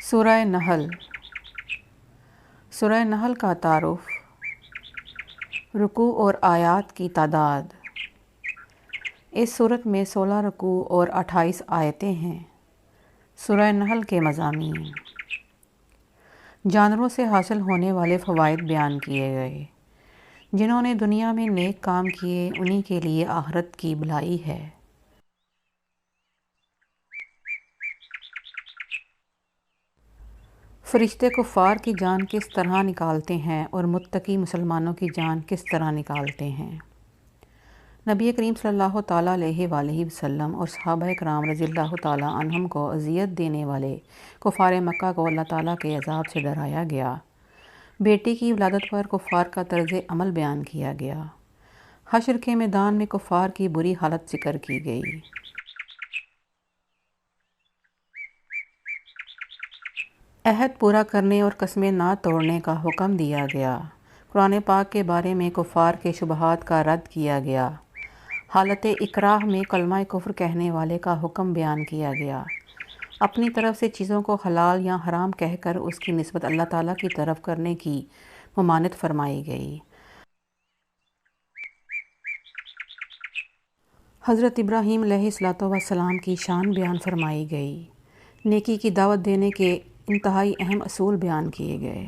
سورہ نحل۔ سورہ نحل کا تعارف، رکوع اور آیات کی تعداد۔ اس صورت میں 16 رکوع اور 28 آیتیں ہیں۔ سورہ نحل کے مضامین: جانوروں سے حاصل ہونے والے فوائد بیان کیے گئے۔ جنہوں نے دنیا میں نیک کام کیے انہی کے لیے آخرت کی بھلائی ہے۔ فرشتے کفار کی جان کس طرح نکالتے ہیں اور متقی مسلمانوں کی جان کس طرح نکالتے ہیں۔ نبی کریم صلی اللہ تعالیٰ علیہ وآلہ وسلم اور صحابہ کرام رضی اللہ تعالیٰ عنہم کو اذیت دینے والے کفار مکہ کو اللہ تعالیٰ کے عذاب سے ڈرایا گیا۔ بیٹی کی ولادت پر کفار کا طرز عمل بیان کیا گیا۔ حشر کے میدان میں کفار کی بری حالت ذکر کی گئی۔ عہد پورا کرنے اور قسمیں نہ توڑنے کا حکم دیا گیا۔ قرآن پاک کے بارے میں کفار کے شبہات کا رد کیا گیا۔ حالت اکراہ میں کلمہ کفر کہنے والے کا حکم بیان کیا گیا۔ اپنی طرف سے چیزوں کو حلال یا حرام کہہ کر اس کی نسبت اللہ تعالیٰ کی طرف کرنے کی ممانعت فرمائی گئی۔ حضرت ابراہیم علیہ السلام کی شان بیان فرمائی گئی۔ نیکی کی دعوت دینے کے انتہائی اہم اصول بیان کیے گئے۔